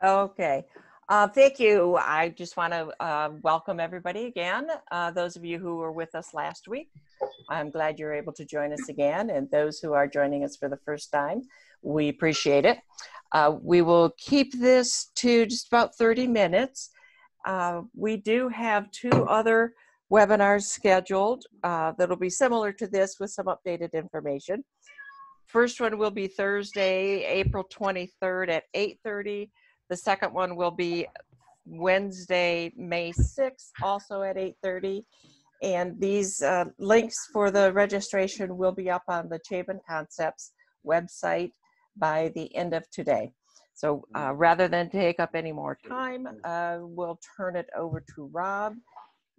Okay. Thank you. I just want to welcome everybody again. Those of you who were with us last week, I'm glad you're able to join us again. And those who are joining us for the first time, we appreciate it. We will keep this to just about 30 minutes. We do have 2 other webinars scheduled that'll be similar to this with some updated information. First one will be Thursday, April 23rd at 8:30. The second one will be Wednesday, May 6th, also at 8:30. And these links for the registration will be up on the Chabon Concepts website by the end of today. So rather than take up any more time, we'll turn it over to Rob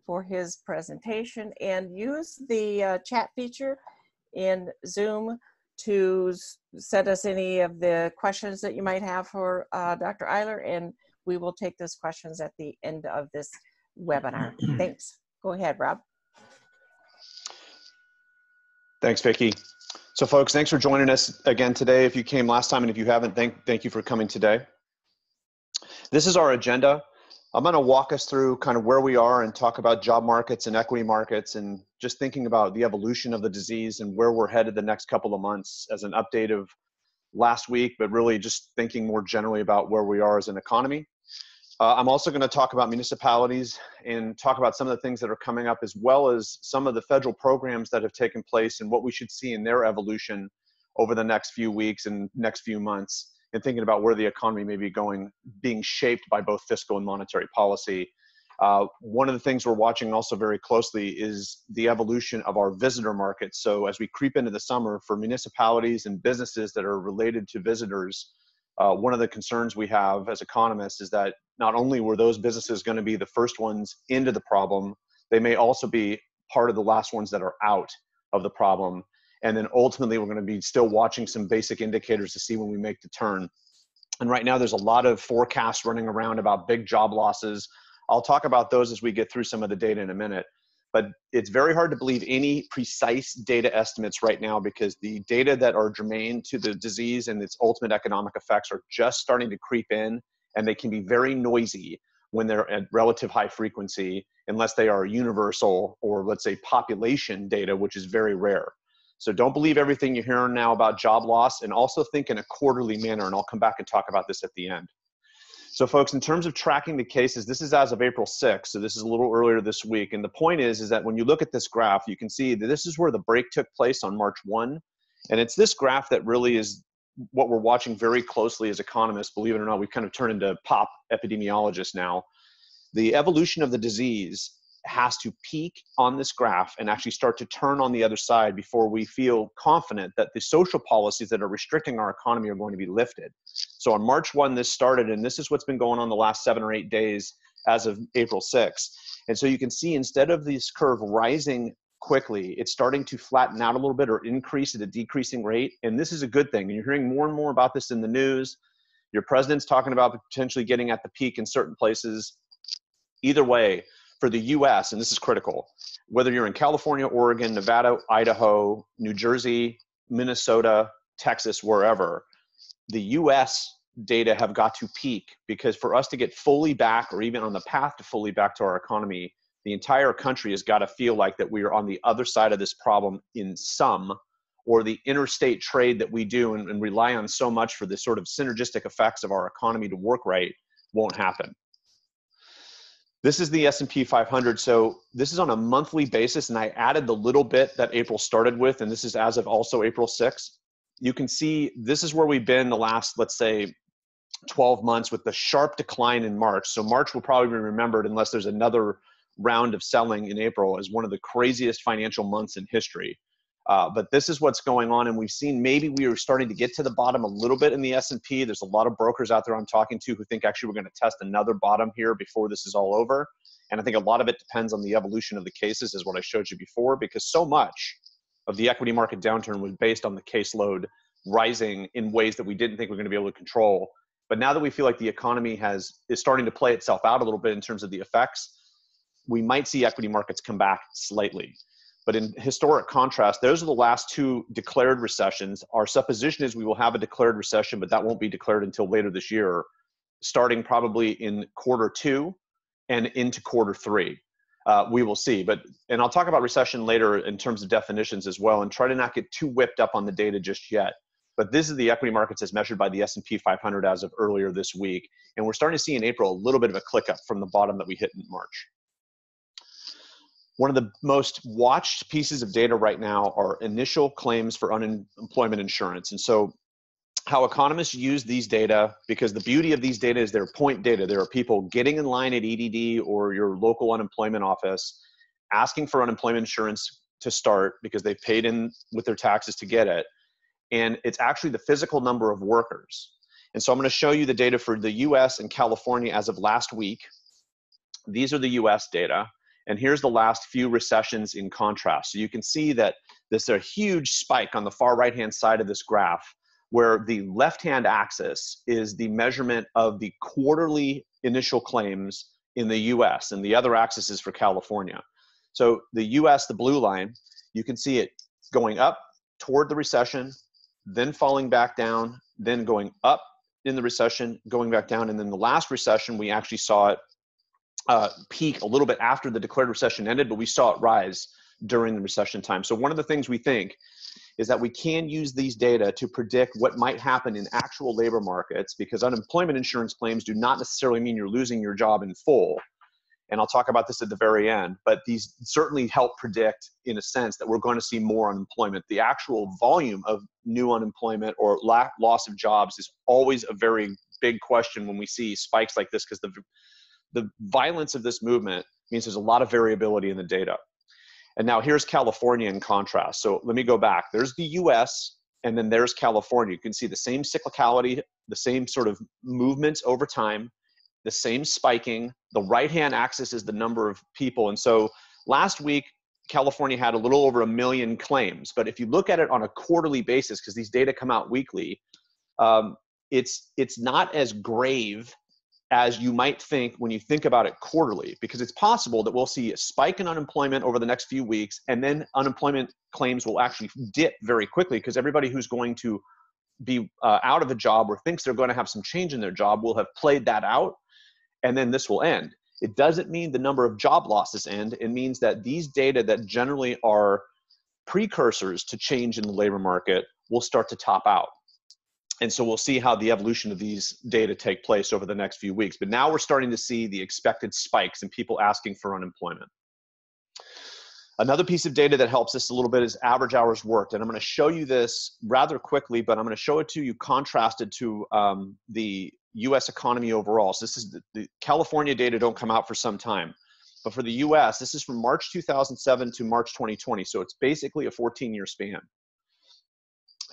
for his presentation, and use the chat feature in Zoom to send us any of the questions that you might have for Dr. Eiler, and we will take those questions at the end of this webinar. Thanks. Go ahead, Rob. Thanks, Vicki. So folks, thanks for joining us again today. If you came last time and if you haven't, thank you for coming today. This is our agenda. I'm going to walk us through kind of where we are and talk about job markets and equity markets, and just thinking about the evolution of the disease and where we're headed the next couple of months as an update of last week, but really just thinking more generally about where we are as an economy. I'm also going to talk about municipalities and talk about some of the things that are coming up, as well as some of the federal programs that have taken place and what we should see in their evolution over the next few weeks and next few months, and thinking about where the economy may be going, being shaped by both fiscal and monetary policy. One of the things we're watching also very closely is the evolution of our visitor market. So as we creep into the summer, for municipalities and businesses that are related to visitors, one of the concerns we have as economists is that not only were those businesses going to be the first ones into the problem, they may also be part of the last ones that are out of the problem. And then ultimately, we're going to be still watching some basic indicators to see when we make the turn. And right now, there's a lot of forecasts running around about big job losses. I'll talk about those as we get through some of the data in a minute. But it's very hard to believe any precise data estimates right now, because the data that are germane to the disease and its ultimate economic effects are just starting to creep in, and they can be very noisy when they're at relative high frequency, unless they are universal or, let's say, population data, which is very rare. So don't believe everything you're hearing now about job loss, and also think in a quarterly manner, and I'll come back and talk about this at the end. So folks, in terms of tracking the cases, this is as of April 6th, so this is a little earlier this week. And the point is that when you look at this graph, you can see that this is where the break took place on March 1. And it's this graph that really is what we're watching very closely as economists. Believe it or not, we've kind of turned into pop epidemiologists now. The evolution of the disease has to peak on this graph and actually start to turn on the other side before we feel confident that the social policies that are restricting our economy are going to be lifted. So on March 1, this started, and this is what's been going on the last 7 or 8 days as of April 6th. And so you can see, instead of this curve rising quickly, it's starting to flatten out a little bit or increase at a decreasing rate. And this is a good thing. And you're hearing more and more about this in the news. Your president's talking about potentially getting at the peak in certain places. Either way, for the US, and this is critical, whether you're in California, Oregon, Nevada, Idaho, New Jersey, Minnesota, Texas, wherever, the US data have got to peak, because for us to get fully back, or even on the path to fully back to our economy, the entire country has got to feel like that we are on the other side of this problem in some, or the interstate trade that we do and rely on so much for the sort of synergistic effects of our economy to work right won't happen. This is the S&P 500. So this is on a monthly basis, and I added the little bit that April started with, and this is as of also April 6th. You can see this is where we've been the last, let's say, 12 months, with the sharp decline in March. So March will probably be remembered, unless there's another round of selling in April, as one of the craziest financial months in history. But this is what's going on, and we've seen maybe we are starting to get to the bottom a little bit in the S&P. There's a lot of brokers out there I'm talking to who think actually we're going to test another bottom here before this is all over. And I think a lot of it depends on the evolution of the cases, is what I showed you before, because so much of the equity market downturn was based on the caseload rising in ways that we didn't think we were going to be able to control. But now that we feel like the economy is starting to play itself out a little bit in terms of the effects, we might see equity markets come back slightly. But in historic contrast, those are the last 2 declared recessions. Our supposition is we will have a declared recession, but that won't be declared until later this year. starting probably in Q2 and into Q3. We will see, and I'll talk about recession later in terms of definitions as well, and try to not get too whipped up on the data just yet. But this is the equity markets as measured by the S&P 500 as of earlier this week. And we're starting to see in April a little bit of a click up from the bottom that we hit in March. One of the most watched pieces of data right now are initial claims for unemployment insurance. And so how economists use these data, because the beauty of these data is they're point data. There are people getting in line at EDD or your local unemployment office, asking for unemployment insurance to start because they've paid in with their taxes to get it. And it's actually the physical number of workers. And so I'm going to show you the data for the US and California as of last week. These are the US data. And here's the last few recessions in contrast. So you can see that there's a huge spike on the far right-hand side of this graph, where the left-hand axis is the measurement of the quarterly initial claims in the US, and the other axis is for California. So the US, the blue line, you can see it going up toward the recession, then falling back down, then going up in the recession, going back down, and then the last recession, we actually saw it peak a little bit after the declared recession ended, but we saw it rise during the recession time. So one of the things we think is that we can use these data to predict what might happen in actual labor markets, because unemployment insurance claims do not necessarily mean you're losing your job in full. And I'll talk about this at the very end, but these certainly help predict, in a sense, that we're going to see more unemployment. The actual volume of new unemployment or loss of jobs is always a very big question when we see spikes like this, because the violence of this movement means there's a lot of variability in the data. And now here's California in contrast. So let me go back. There's the US, and then there's California. You can see the same cyclicality, the same sort of movements over time, the same spiking. The right-hand axis is the number of people. And so last week, California had a little over 1 million claims. But if you look at it on a quarterly basis, because these data come out weekly, it's not as grave as you might think when you think about it quarterly, because it's possible that we'll see a spike in unemployment over the next few weeks, and then unemployment claims will actually dip very quickly, because everybody who's going to be out of a job or thinks they're going to have some change in their job will have played that out, and then this will end. It doesn't mean the number of job losses end. It means that these data that generally are precursors to change in the labor market will start to top out. And so we'll see how the evolution of these data take place over the next few weeks. But now we're starting to see the expected spikes in people asking for unemployment. Another piece of data that helps us a little bit is average hours worked. And I'm going to show you this rather quickly, but I'm going to show it to you contrasted to the US economy overall. So this is the California data don't come out for some time. But for the US, this is from March 2007 to March 2020. So it's basically a 14-year span.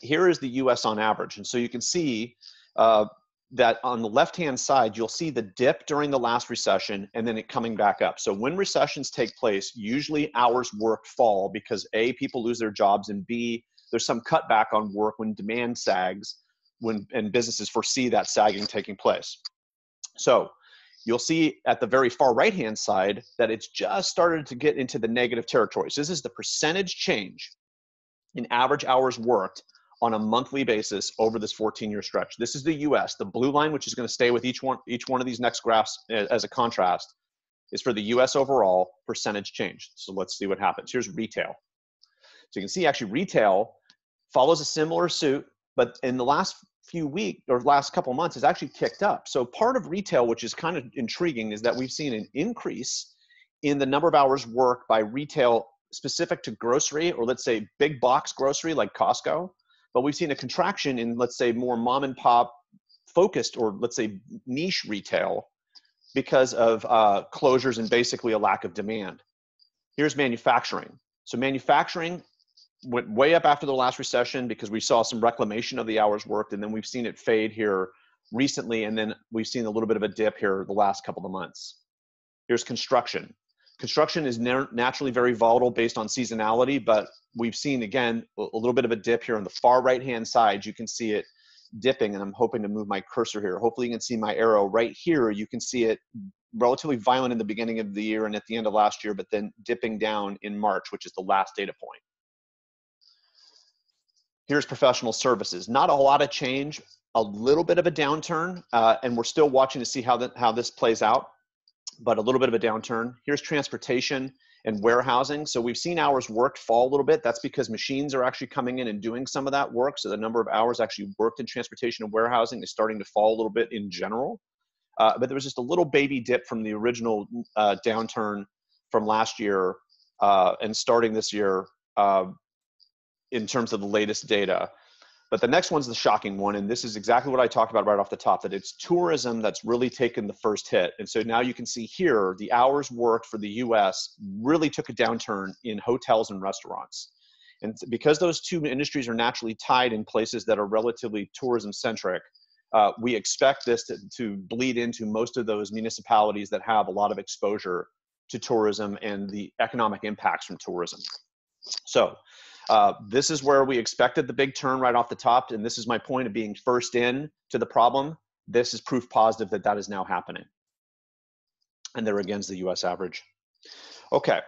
Here is the US on average. And so you can see that on the left-hand side, you'll see the dip during the last recession and then it coming back up. So when recessions take place, usually hours worked fall because A, people lose their jobs, and B, there's some cutback on work when demand sags, and businesses foresee that sagging taking place. So you'll see at the very far right-hand side that it's just started to get into the negative territory. So this is the percentage change in average hours worked on a monthly basis over this 14-year stretch. This is the US. The blue line, which is going to stay with each one of these next graphs as a contrast, is for the US overall percentage change. So let's see what happens. Here's retail. So you can see actually retail follows a similar suit, but in the last few weeks or last couple months has actually kicked up. So part of retail, which is kind of intriguing, is that we've seen an increase in the number of hours worked by retail specific to grocery, or let's say big box grocery like Costco. But we've seen a contraction in, let's say, more mom and pop focused, or let's say niche retail, because of closures and basically a lack of demand. Here's manufacturing. So manufacturing went way up after the last recession because we saw some reclamation of the hours worked, and then we've seen it fade here recently, and then we've seen a little bit of a dip here the last couple of months. Here's construction. Construction is naturally very volatile based on seasonality, but we've seen, again, a little bit of a dip here on the far right-hand side. You can see it dipping, and I'm hoping to move my cursor here. Hopefully you can see my arrow right here. You can see it relatively violent in the beginning of the year and at the end of last year, but then dipping down in March, which is the last data point. Here's professional services. Not a lot of change. a little bit of a downturn, and we're still watching to see how this plays out, but a little bit of a downturn. Here's transportation and warehousing. So we've seen hours worked fall a little bit. That's because machines are actually coming in and doing some of that work. So the number of hours actually worked in transportation and warehousing is starting to fall a little bit in general. But there was just a little baby dip from the original downturn from last year and starting this year in terms of the latest data. But the next one's the shocking one, and this is exactly what I talked about right off the top, that it's tourism that's really taken the first hit. And so now you can see here, the hours worked for the US really took a downturn in hotels and restaurants. And because those two industries are naturally tied in places that are relatively tourism-centric, we expect this to bleed into most of those municipalities that have a lot of exposure to tourism and the economic impacts from tourism. So this is where we expected the big turn right off the top, and this is my point of being first in to the problem. This is proof positive that that is now happening. And there again is the US average. Okay,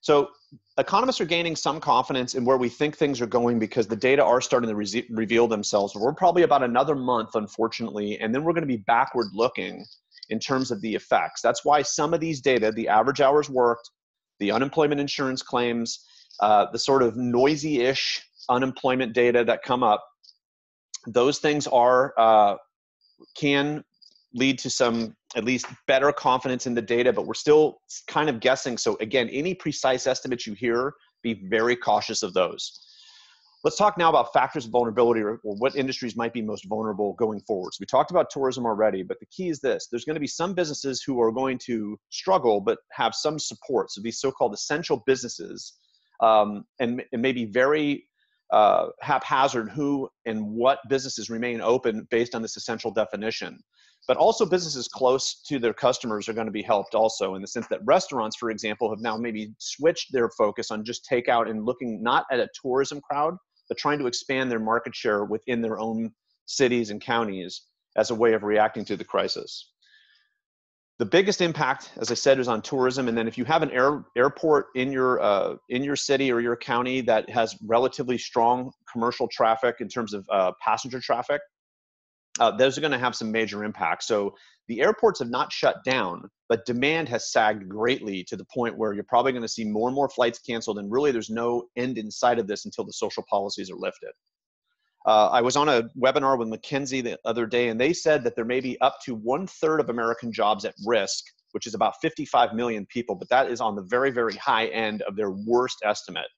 so economists are gaining some confidence in where we think things are going because the data are starting to reveal themselves. We're probably about another month, unfortunately, and then we're going to be backward looking in terms of the effects. That's why some of these data, the average hours worked, the unemployment insurance claims, the sort of noisy-ish unemployment data that come up, those things are can lead to some at least better confidence in the data, but we're still kind of guessing. So again, any precise estimates you hear, be very cautious of those. Let's talk now about factors of vulnerability or what industries might be most vulnerable going forward. So we talked about tourism already, but the key is this. There's going to be some businesses who are going to struggle but have some support. So these so-called essential businesses, and maybe very haphazard who and what businesses remain open based on this essential definition. But also businesses close to their customers are going to be helped also, in the sense that restaurants, for example, have now maybe switched their focus on just takeout and looking not at a tourism crowd, but trying to expand their market share within their own cities and counties as a way of reacting to the crisis. The biggest impact, as I said, is on tourism. And then if you have an airport in your city or your county that has relatively strong commercial traffic in terms of passenger traffic, those are going to have some major impacts. So the airports have not shut down, but demand has sagged greatly to the point where you're probably going to see more and more flights canceled. And really, there's no end in sight of this until the social policies are lifted. I was on a webinar with McKinsey the other day, and they said that there may be up to 1/3 of American jobs at risk, which is about 55 million people, but that is on the very, very high end of their worst estimate.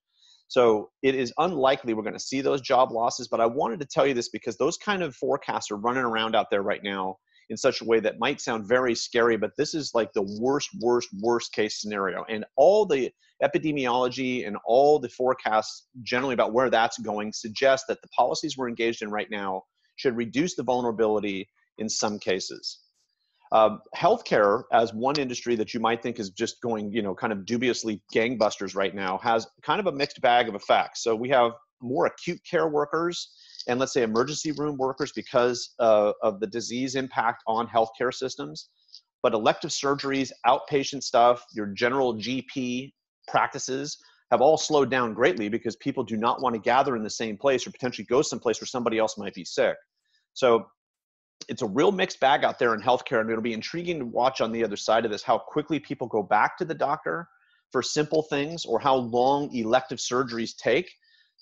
So it is unlikely we're going to see those job losses, but I wanted to tell you this because those kind of forecasts are running around out there right now in such a way that might sound very scary, but this is like the worst case scenario. And all the epidemiology and all the forecasts generally about where that's going suggest that the policies we're engaged in right now should reduce the vulnerability in some cases. Healthcare, as one industry that you might think is just going, kind of dubiously gangbusters right now, has kind of a mixed bag of effects. So we have more acute care workers and let's say emergency room workers because of the disease impact on healthcare systems. But elective surgeries, outpatient stuff, your general GP practices have all slowed down greatly because people do not want to gather in the same place or potentially go someplace where somebody else might be sick. So it's a real mixed bag out there in healthcare, and it'll be intriguing to watch on the other side of this how quickly people go back to the doctor for simple things or how long elective surgeries take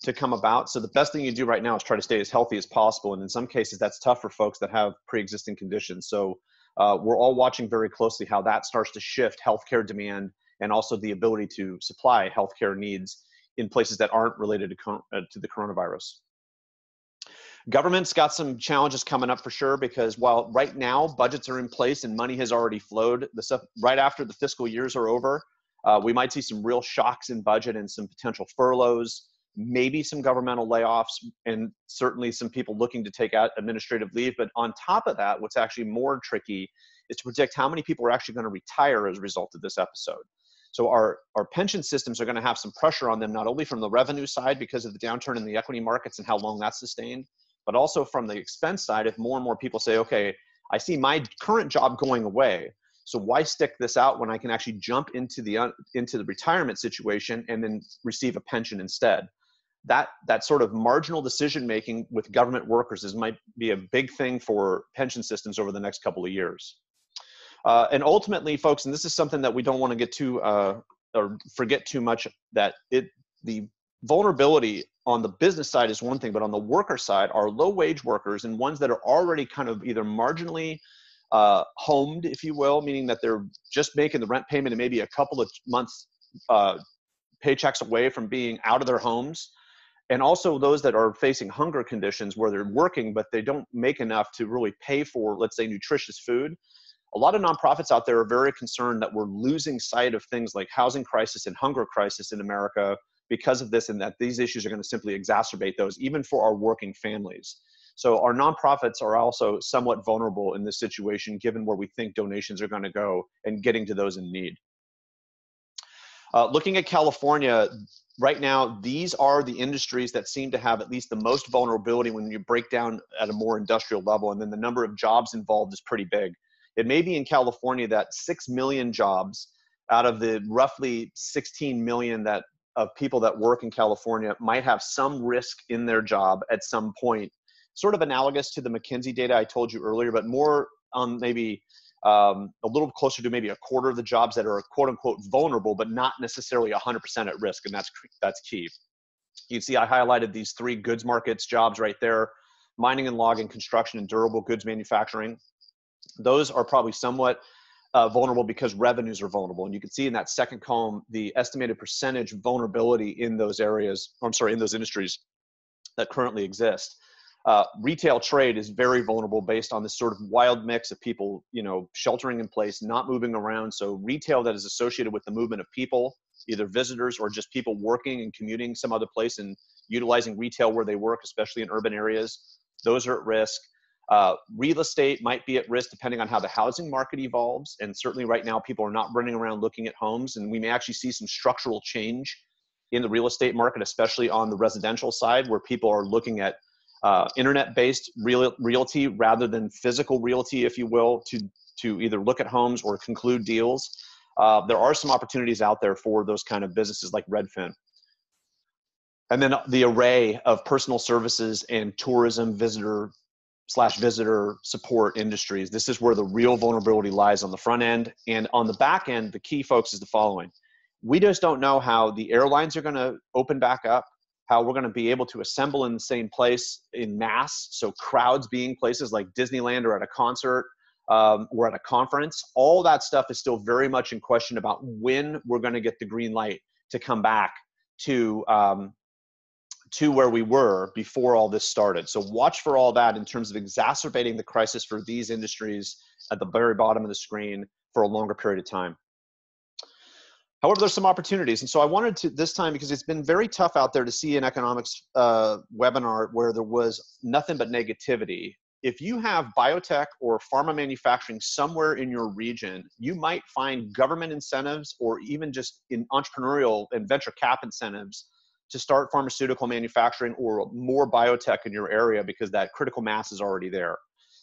to come about. So the best thing you do right now is try to stay as healthy as possible, and in some cases that's tough for folks that have pre-existing conditions. So we're all watching very closely how that starts to shift healthcare demand and also the ability to supply healthcare needs in places that aren't related to the coronavirus. Government's got some challenges coming up for sure, because while right now budgets are in place and money has already flowed, the stuff right after the fiscal years are over, we might see some real shocks in budget and some potential furloughs, maybe some governmental layoffs, and certainly some people looking to take out administrative leave. But on top of that, what's actually more tricky is to predict how many people are actually going to retire as a result of this episode. So our pension systems are going to have some pressure on them, not only from the revenue side because of the downturn in the equity markets and how long that's sustained, but also from the expense side. If more and more people say, okay, I see my current job going away, so why stick this out when I can actually jump into the retirement situation and then receive a pension instead? that sort of marginal decision making with government workers might be a big thing for pension systems over the next couple of years. And ultimately, folks, and this is something that we don't want to get too or forget too much, that the vulnerability on the business side is one thing, but on the worker side are low wage workers and ones that are already kind of either marginally homed, if you will, meaning that they're just making the rent payment and maybe a couple of months paychecks away from being out of their homes. And also those that are facing hunger conditions where they're working, but they don't make enough to really pay for, let's say, nutritious food. A lot of nonprofits out there are very concerned that we're losing sight of things like housing crisis and hunger crisis in America because of this, and that these issues are going to simply exacerbate those, even for our working families. So our nonprofits are also somewhat vulnerable in this situation, given where we think donations are going to go and getting to those in need. Looking at California, right now, these are the industries that seem to have at least the most vulnerability when you break down at a more industrial level, and then the number of jobs involved is pretty big. It may be in California that 6 million jobs out of the roughly 16 million of people that work in California might have some risk in their job at some point, sort of analogous to the McKinsey data I told you earlier, but more on maybe a little closer to maybe a quarter of the jobs that are quote unquote vulnerable, but not necessarily 100% at risk. And that's key. You see, I highlighted these 3 goods markets jobs right there: mining and logging, construction, and durable goods manufacturing. Those are probably somewhat vulnerable because revenues are vulnerable. And you can see in that second column, the estimated percentage vulnerability in those areas, in those industries that currently exist. Retail trade is very vulnerable based on this sort of wild mix of people, sheltering in place, not moving around. So retail that is associated with the movement of people, either visitors or just people working and commuting some other place and utilizing retail where they work, especially in urban areas, those are at risk. Real estate might be at risk depending on how the housing market evolves. And certainly right now, people are not running around looking at homes, and we may actually see some structural change in the real estate market, especially on the residential side, where people are looking at internet-based realty rather than physical realty, if you will, to either look at homes or conclude deals. There are some opportunities out there for those kind of businesses like Redfin. And then the array of personal services and tourism visitor support industries. This is where the real vulnerability lies on the front end. And on the back end, the key, folks, is the following. We just don't know how the airlines are going to open back up, how we're going to be able to assemble in the same place in mass. So crowds being places like Disneyland or at a concert or at a conference. All that stuff is still very much in question about when we're going to get the green light to come back to where we were before all this started. So watch for all that in terms of exacerbating the crisis for these industries at the very bottom of the screen for a longer period of time. However, there's some opportunities. And so I wanted to this time, because it's been very tough out there to see an economics webinar where there was nothing but negativity. If you have biotech or pharma manufacturing somewhere in your region, you might find government incentives or even just in entrepreneurial and venture cap incentives to start pharmaceutical manufacturing or more biotech in your area, because that critical mass is already there.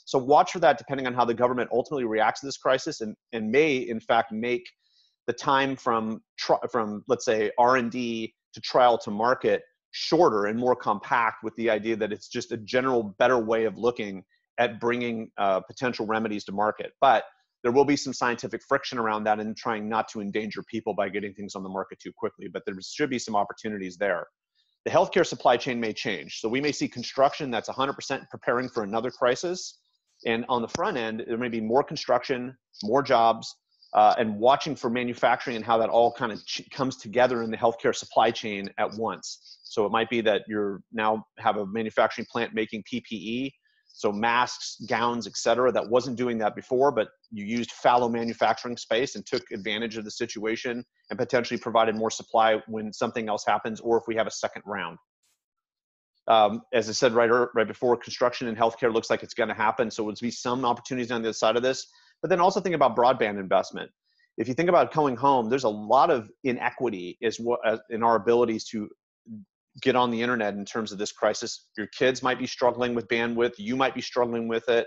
So watch for that depending on how the government ultimately reacts to this crisis, and may in fact make the time from let's say R&D to trial to market shorter and more compact, with the idea that it's just a general better way of looking at bringing potential remedies to market. But there will be some scientific friction around that and trying not to endanger people by getting things on the market too quickly, but there should be some opportunities there. The healthcare supply chain may change. So we may see construction that's 100% preparing for another crisis. And on the front end, there may be more construction, more jobs, and watching for manufacturing and how that all kind of comes together in the healthcare supply chain at once. So it might be that you're now have a manufacturing plant making PPE, so masks, gowns, et cetera, that wasn't doing that before, but you used fallow manufacturing space and took advantage of the situation and potentially provided more supply when something else happens, or if we have a second round. As I said right before, construction and healthcare looks like it's going to happen. So there'll be some opportunities on the other side of this. But then also think about broadband investment. If you think about going home, there's a lot of inequity in our abilities to get on the internet in terms of this crisis. Your kids might be struggling with bandwidth. You might be struggling with it.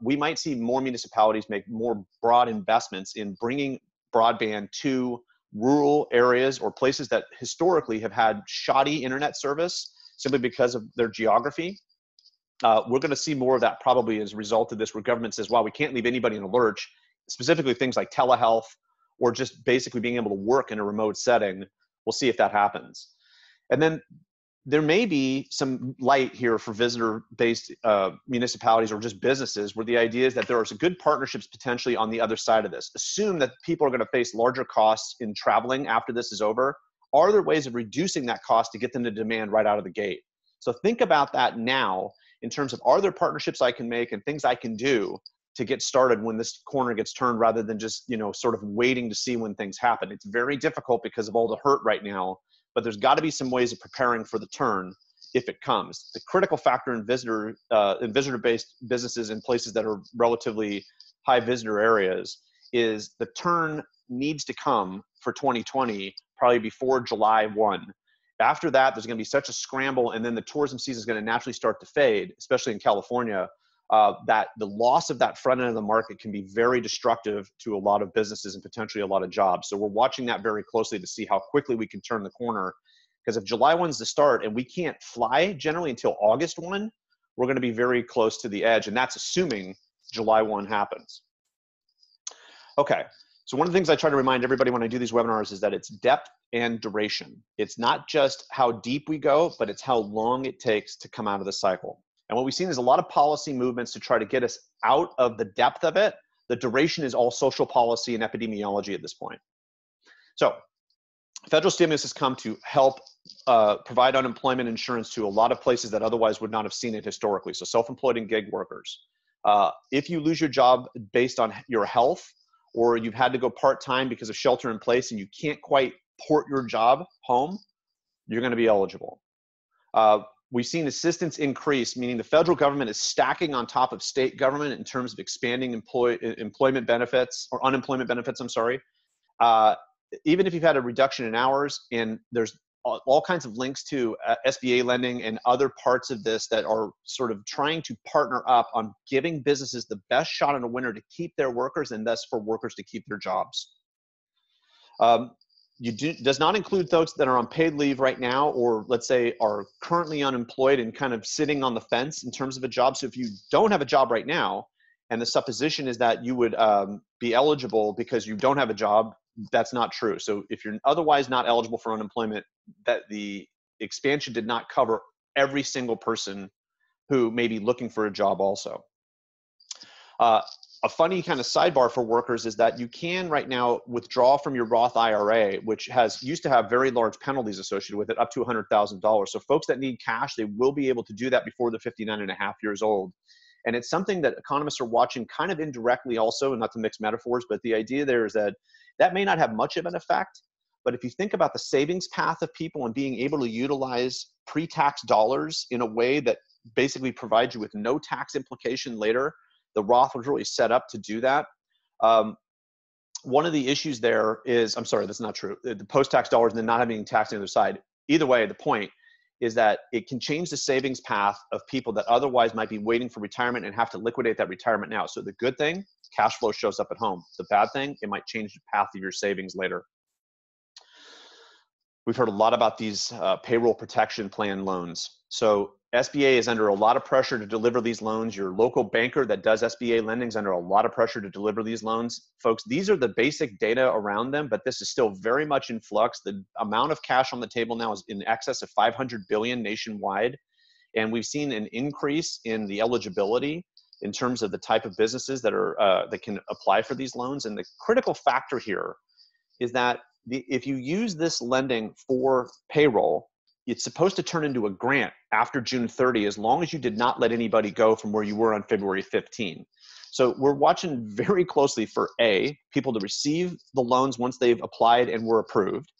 We might see more municipalities make more broad investments in bringing broadband to rural areas or places that historically have had shoddy internet service simply because of their geography. We're going to see more of that probably as a result of this, where government says, wow, we can't leave anybody in a lurch, specifically things like telehealth or just basically being able to work in a remote setting. We'll see if that happens. And then there may be some light here for visitor-based municipalities or just businesses, where the idea is that there are some good partnerships potentially on the other side of this. Assume that people are going to face larger costs in traveling after this is over. Are there ways of reducing that cost to get them to demand right out of the gate? So think about that now in terms of, are there partnerships I can make and things I can do to get started when this corner gets turned, rather than just, sort of waiting to see when things happen. It's very difficult because of all the hurt right now, but there's got to be some ways of preparing for the turn if it comes. The critical factor in visitor-based businesses in places that are relatively high visitor areas is the turn needs to come for 2020, probably before July 1. After that, there's going to be such a scramble, and then the tourism season is going to naturally start to fade, especially in California, that the loss of that front end of the market can be very destructive to a lot of businesses and potentially a lot of jobs. So we're watching that very closely to see how quickly we can turn the corner. Because if July 1 is the start and we can't fly generally until August 1, we're going to be very close to the edge, and that's assuming July 1 happens. Okay, so one of the things I try to remind everybody when I do these webinars is that it's depth and duration. It's not just how deep we go, but it's how long it takes to come out of the cycle. And what we've seen is a lot of policy movements to try to get us out of the depth of it. The duration is all social policy and epidemiology at this point. So federal stimulus has come to help provide unemployment insurance to a lot of places that otherwise would not have seen it historically. So self-employed and gig workers. If you lose your job based on your health, or you've had to go part-time because of shelter in place and you can't quite port your job home, you're going to be eligible. We've seen assistance increase, meaning the federal government is stacking on top of state government in terms of expanding employment benefits, or unemployment benefits, I'm sorry. Even if you've had a reduction in hours, and there's all kinds of links to SBA lending and other parts of this that are sort of trying to partner up on giving businesses the best shot in a winter to keep their workers, and thus for workers to keep their jobs. Does not include those that are on paid leave right now, or let's say are currently unemployed and kind of sitting on the fence in terms of a job. So if you don't have a job right now, and the supposition is that you would be eligible because you don't have a job, that's not true. So if you're otherwise not eligible for unemployment, that the expansion did not cover every single person who may be looking for a job also. A funny kind of sidebar for workers is that you can right now withdraw from your Roth IRA, which used to have very large penalties associated with it, up to $100,000. So folks that need cash, they will be able to do that before they're 59 and a half years old. And it's something that economists are watching kind of indirectly also, and not to mix metaphors, but the idea there is that that may not have much of an effect. But if you think about the savings path of people and being able to utilize pre-tax dollars in a way that basically provides you with no tax implication later, the Roth was really set up to do that. One of the issues there is, I'm sorry, that's not true. The post-tax dollars and then not having tax on the other side. Either way, the point is that it can change the savings path of people that otherwise might be waiting for retirement and have to liquidate that retirement now. So the good thing, cash flow shows up at home. The bad thing, it might change the path of your savings later. We've heard a lot about these payroll protection plan loans. So SBA is under a lot of pressure to deliver these loans. Your local banker that does SBA lending is under a lot of pressure to deliver these loans. Folks, these are the basic data around them, but this is still very much in flux. The amount of cash on the table now is in excess of $500 billion nationwide. And we've seen an increase in the eligibility in terms of the type of businesses that that can apply for these loans. And the critical factor here is that if you use this lending for payroll, it's supposed to turn into a grant after June 30, as long as you did not let anybody go from where you were on February 15. So we're watching very closely for A, people to receive the loans once they've applied and were approved.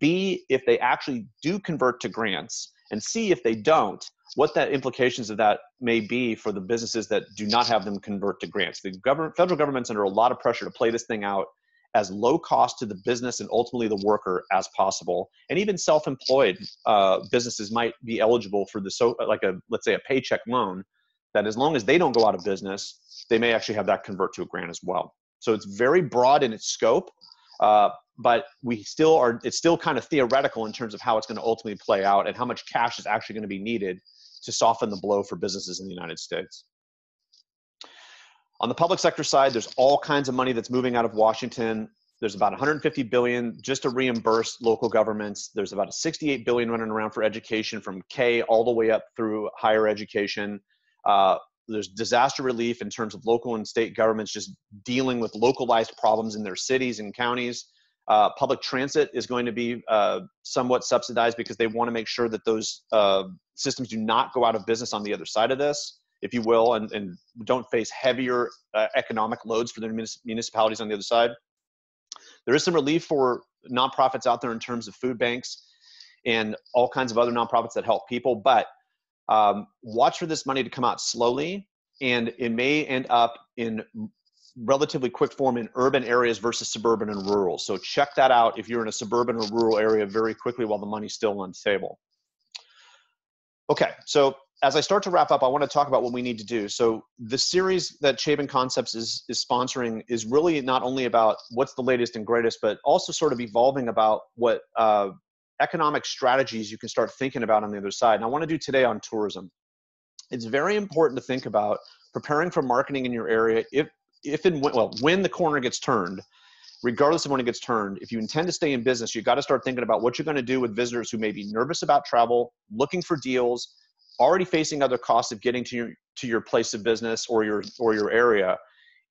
B, if they actually do convert to grants. And C, if they don't, what the implications of that may be for the businesses that do not have them convert to grants. The federal government's under a lot of pressure to play this thing out as low cost to the business and ultimately the worker as possible. And even self-employed businesses might be eligible for let's say a paycheck loan, that as long as they don't go out of business, they may actually have that convert to a grant as well. So it's very broad in its scope. but it's still kind of theoretical in terms of how it's going to ultimately play out and how much cash is actually going to be needed to soften the blow for businesses in the United States. On the public sector side, there's all kinds of money that's moving out of Washington. There's about 150 billion just to reimburse local governments. There's about a 68 billion running around for education from K all the way up through higher education. There's disaster relief in terms of local and state governments just dealing with localized problems in their cities and counties. Public transit is going to be somewhat subsidized because they want to make sure that those systems do not go out of business on the other side of this, if you will, and don't face heavier economic loads for their municipalities on the other side. There is some relief for nonprofits out there in terms of food banks and all kinds of other nonprofits that help people, but watch for this money to come out slowly, and it may end up in relatively quick form in urban areas versus suburban and rural. So check that out if you're in a suburban or rural area very quickly while the money's still on the table. Okay, so as I start to wrap up, I want to talk about what we need to do. So the series that Chabon Concepts is sponsoring is really not only about what's the latest and greatest, but also sort of evolving about what economic strategies you can start thinking about on the other side. And I want to do today on tourism. It's very important to think about preparing for marketing in your area when the corner gets turned, regardless of when it gets turned. If you intend to stay in business, you've got to start thinking about what you're going to do with visitors who may be nervous about travel, looking for deals, already facing other costs of getting to your place of business or your area,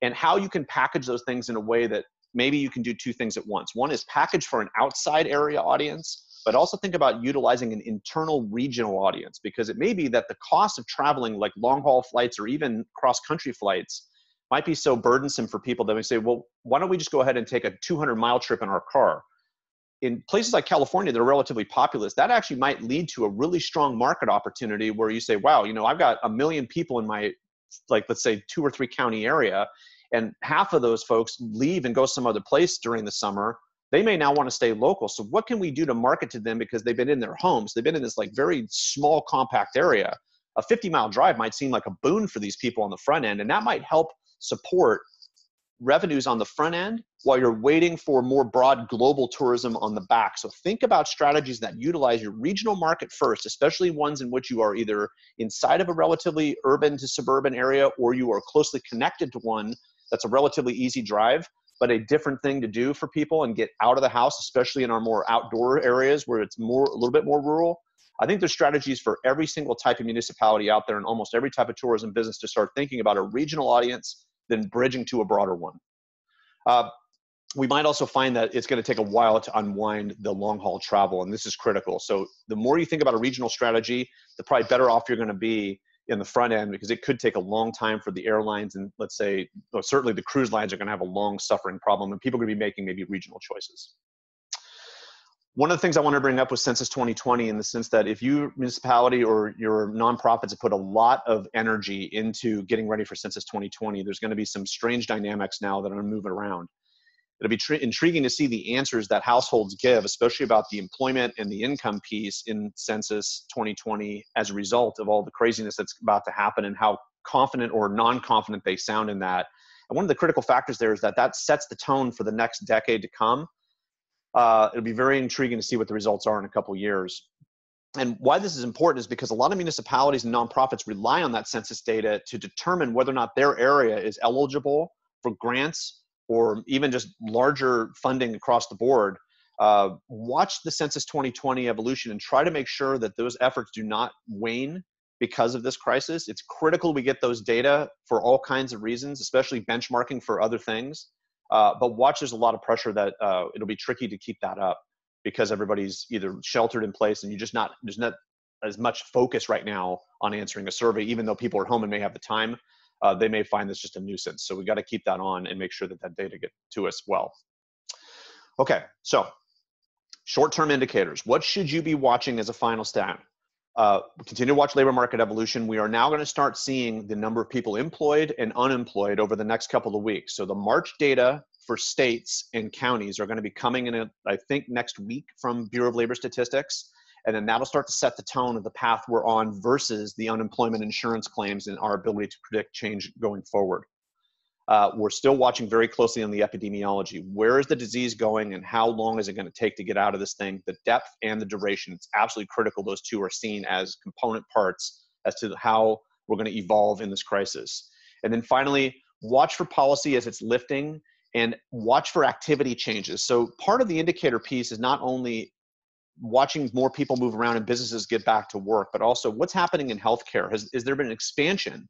and how you can package those things in a way that maybe you can do two things at once. One is package for an outside area audience, but also think about utilizing an internal regional audience, because it may be that the cost of traveling like long haul flights or even cross country flights might be so burdensome for people that we say, well, why don't we just go ahead and take a 200-mile trip in our car? In places like California that are relatively populous, that actually might lead to a really strong market opportunity where you say, wow, I've got 1 million people in my, let's say 2 or 3 county area, and half of those folks leave and go some other place during the summer. They may now want to stay local. So what can we do to market to them? Because they've been in their homes. They've been in this very small, compact area. A 50-mile drive might seem like a boon for these people on the front end, and that might help support revenues on the front end while you're waiting for more broad global tourism on the back. So think about strategies that utilize your regional market first, especially ones in which you are either inside of a relatively urban to suburban area, or you are closely connected to one that's a relatively easy drive, but a different thing to do for people and get out of the house, especially in our more outdoor areas where it's a little bit more rural. I think there's strategies for every single type of municipality out there and almost every type of tourism business to start thinking about a regional audience, then bridging to a broader one. We might also find that it's going to take a while to unwind the long haul travel, and this is critical. So the more you think about a regional strategy, the probably better off you're going to be in the front end, because it could take a long time for the airlines, and let's say, certainly the cruise lines are going to have a long suffering problem, and people are going to be making maybe regional choices. One of the things I want to bring up was Census 2020, in the sense that if your municipality or your nonprofits have put a lot of energy into getting ready for Census 2020, there's going to be some strange dynamics now that are moving around. It'll be intriguing to see the answers that households give, especially about the employment and the income piece in Census 2020 as a result of all the craziness that's about to happen, and how confident or non-confident they sound in that. And one of the critical factors there is that sets the tone for the next decade to come. It'll be very intriguing to see what the results are in a couple years. And why this is important is because a lot of municipalities and nonprofits rely on that census data to determine whether or not their area is eligible for grants or even just larger funding across the board. Watch the Census 2020 evolution and try to make sure that those efforts do not wane because of this crisis. It's critical we get those data for all kinds of reasons, especially benchmarking for other things. But watch, there's a lot of pressure that it'll be tricky to keep that up, because everybody's either sheltered in place and there's not as much focus right now on answering a survey, even though people are home and may have the time. They may find this just a nuisance. So we got to keep that on and make sure that data get to us well. Okay, so short-term indicators. What should you be watching as a final stat? Continue to watch labor market evolution. We are now going to start seeing the number of people employed and unemployed over the next couple of weeks. So the March data for states and counties are going to be coming in, I think, next week from Bureau of Labor Statistics. And then that'll start to set the tone of the path we're on versus the unemployment insurance claims and our ability to predict change going forward. We're still watching very closely on the epidemiology. Where is the disease going and how long is it going to take to get out of this thing? The depth and the duration, it's absolutely critical. Those two are seen as component parts as to how we're going to evolve in this crisis. And then finally, watch for policy as it's lifting and watch for activity changes. So part of the indicator piece is not only watching more people move around and businesses get back to work, but also what's happening in healthcare. Has there been an expansion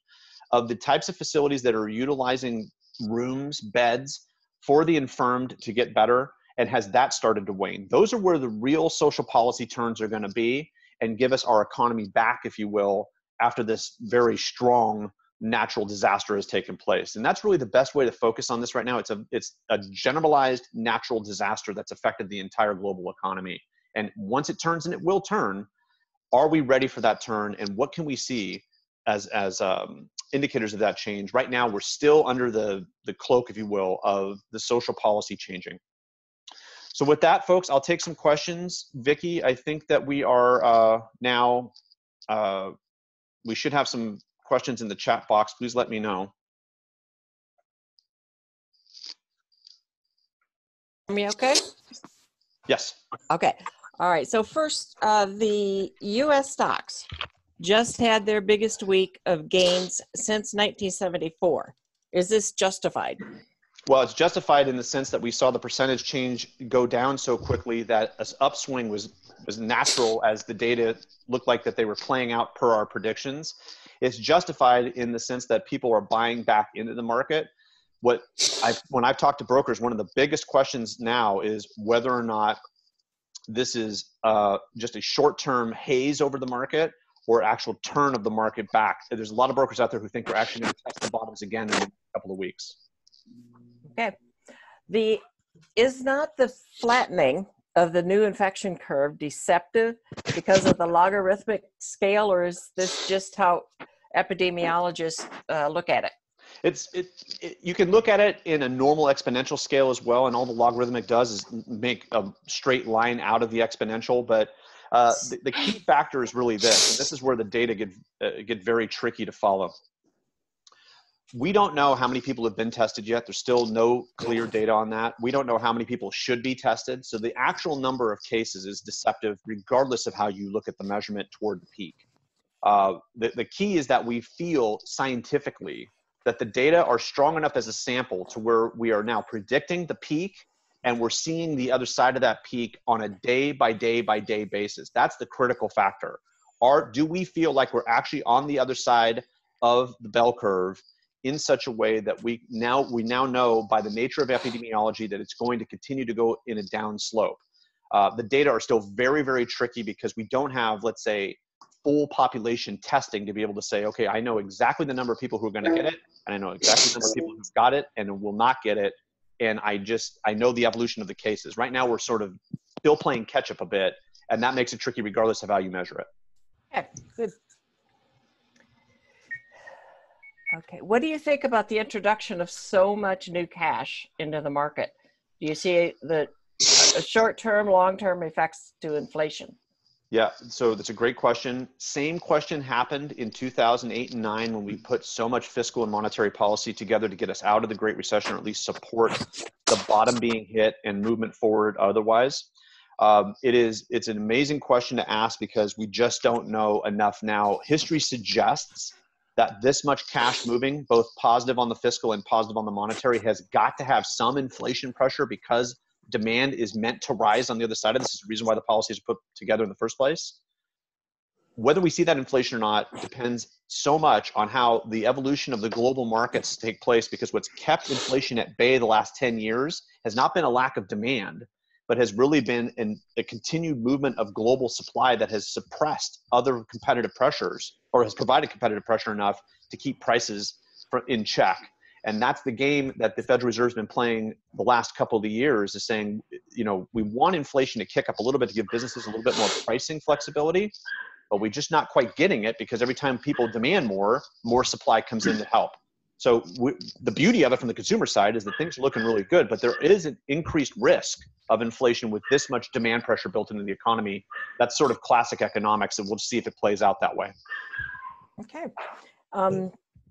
of the types of facilities that are utilizing rooms, beds for the infirmed to get better? And has that started to wane? Those are where the real social policy turns are going to be and give us our economy back, if you will, after this very strong natural disaster has taken place. And that's really the best way to focus on this right now. It's a generalized natural disaster that's affected the entire global economy. And once it turns, and it will turn, are we ready for that turn? And what can we see as indicators of that change? Right now, we're still under the cloak, if you will, of the social policy changing. So with that, folks, I'll take some questions. Vicki, I think that we are now, we should have some questions in the chat box. Please let me know. Hear me okay? Yes. Okay. All right. So first, the U.S. stocks just had their biggest week of gains since 1974. Is this justified? Well, it's justified in the sense that we saw the percentage change go down so quickly that an upswing was natural as the data looked like that they were playing out per our predictions. It's justified in the sense that people are buying back into the market. When I've talked to brokers, one of the biggest questions now is whether or not this is just a short-term haze over the market or actual turn of the market back. There's a lot of brokers out there who think we're actually going to test the bottoms again in a couple of weeks. Okay. Is not the flattening of the new infection curve deceptive because of the logarithmic scale, or is this just how epidemiologists look at it? You can look at it in a normal exponential scale as well, and all the logarithmic does is make a straight line out of the exponential. But the key factor is really this, and this is where the data get very tricky to follow. We don't know how many people have been tested yet. There's still no clear data on that. We don't know how many people should be tested. So the actual number of cases is deceptive regardless of how you look at the measurement toward the peak. The key is that we feel scientifically that the data are strong enough as a sample to where we are now predicting the peak and we're seeing the other side of that peak on a day by day by day basis. That's the critical factor. Do we feel like we're actually on the other side of the bell curve in such a way that we now know by the nature of epidemiology that it's going to continue to go in a down slope? The data are still very, very tricky because we don't have, let's say, full population testing to be able to say, okay, I know exactly the number of people who are going to get it, and I know exactly the number of people who've got it and will not get it, and I know the evolution of the cases. Right now, we're sort of still playing catch up a bit, and that makes it tricky regardless of how you measure it. Okay, good. Okay, what do you think about the introduction of so much new cash into the market? Do you see the short-term, long-term effects to inflation? Yeah, so that's a great question. Same question happened in 2008 and 9 when we put so much fiscal and monetary policy together to get us out of the Great Recession, or at least support the bottom being hit and movement forward otherwise. It's an amazing question to ask because we just don't know enough now. History suggests that this much cash moving, both positive on the fiscal and positive on the monetary, has got to have some inflation pressure because demand is meant to rise on the other side of this. This is the reason why the policies are put together in the first place. Whether we see that inflation or not depends so much on how the evolution of the global markets take place, because what's kept inflation at bay the last 10 years has not been a lack of demand, but has really been a continued movement of global supply that has suppressed other competitive pressures, or has provided competitive pressure enough to keep prices in check. And that's the game that the Federal Reserve's been playing the last couple of years, is saying, we want inflation to kick up a little bit to give businesses a little bit more pricing flexibility, but we're just not quite getting it because every time people demand more supply comes in to help. So the beauty of it from the consumer side is that things are looking really good, but there is an increased risk of inflation with this much demand pressure built into the economy. That's sort of classic economics, and we'll see if it plays out that way. Okay.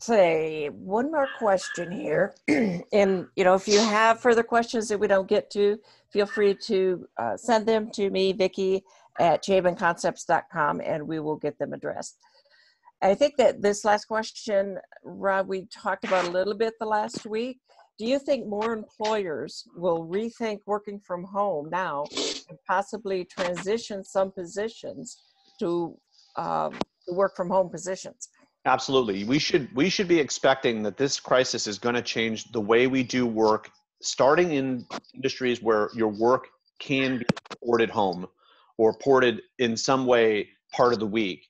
say one more question here. And, if you have further questions that we don't get to, feel free to send them to me, Vicki, at jabinconcepts.com, and we will get them addressed. I think that this last question, Rob, we talked about a little bit the last week. Do you think more employers will rethink working from home now and possibly transition some positions to work from home positions? Absolutely. We should be expecting that this crisis is going to change the way we do work, starting in industries where your work can be ported home or ported in some way part of the week.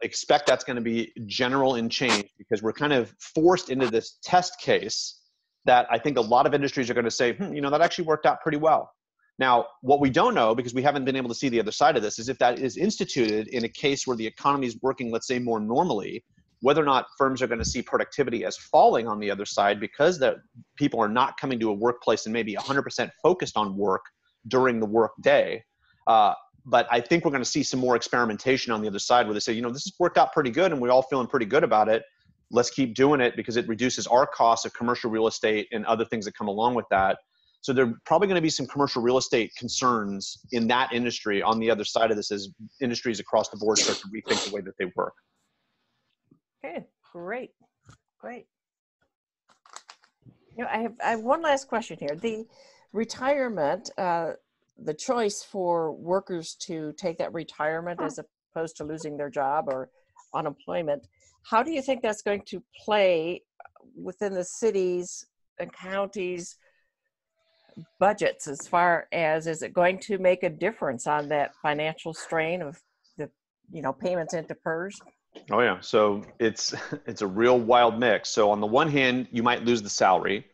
Expect that's going to be general in change, because we're kind of forced into this test case that I think a lot of industries are going to say, that actually worked out pretty well. Now, what we don't know, because we haven't been able to see the other side of this, is if that is instituted in a case where the economy is working, let's say, more normally, whether or not firms are going to see productivity as falling on the other side because that people are not coming to a workplace and maybe 100% focused on work during the work day. But I think we're going to see some more experimentation on the other side where they say, this has worked out pretty good and we're all feeling pretty good about it. Let's keep doing it because it reduces our costs of commercial real estate and other things that come along with that. So there are probably going to be some commercial real estate concerns in that industry on the other side of this as industries across the board start to rethink the way that they work. Okay, great. I have one last question here. The retirement, the choice for workers to take that retirement as opposed to losing their job or unemployment, how do you think that's going to play within the cities and counties budgets, as far as, is it going to make a difference on that financial strain of the payments into PERS? Oh yeah, so it's a real wild mix. So on the one hand, you might lose the salary.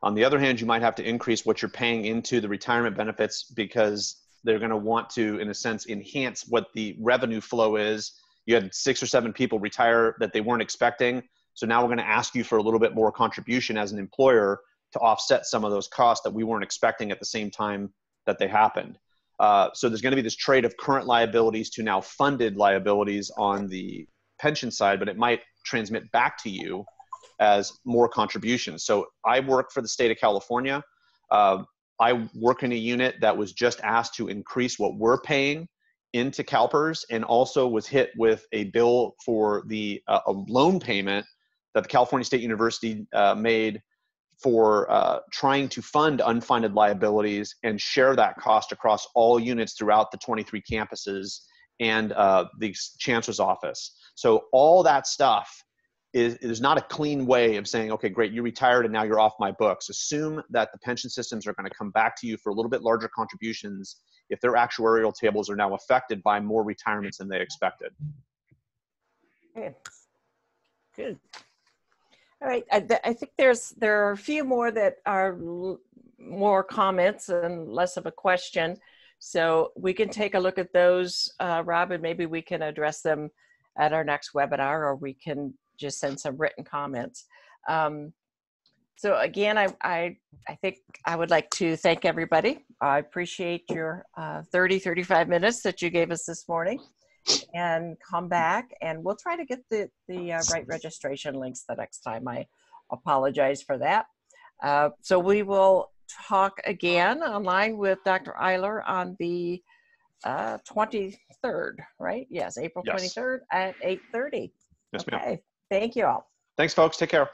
On the other hand, you might have to increase what you're paying into the retirement benefits because they're going to want to, in a sense, enhance what the revenue flow is. You had 6 or 7 people retire that they weren't expecting. So now we're going to ask you for a little bit more contribution as an employer to offset some of those costs that we weren't expecting at the same time that they happened. So there's going to be this trade of current liabilities to now funded liabilities on the pension side, but it might transmit back to you as more contributions. So I work for the state of California. I work in a unit that was just asked to increase what we're paying into CalPERS, and also was hit with a bill for the a loan payment that the California State University made for trying to fund unfunded liabilities and share that cost across all units throughout the 23 campuses and the chancellor's office. So all that stuff is not a clean way of saying, okay, great, you retired and now you're off my books. Assume that the pension systems are going to come back to you for a little bit larger contributions if their actuarial tables are now affected by more retirements than they expected. Okay. Good. All right. I think there are a few more that are more comments and less of a question. So we can take a look at those, Rob, and maybe we can address them at our next webinar, or we can just send some written comments. So again, I think I would like to thank everybody. I appreciate your 35 minutes that you gave us this morning, and come back and we'll try to get the right registration links the next time. I apologize for that. So we will talk again online with Dr. Eiler on the 23rd, right? Yes, April 23rd at 8:30. Yes, okay. ma'am. Thank you all. Thanks, folks. Take care.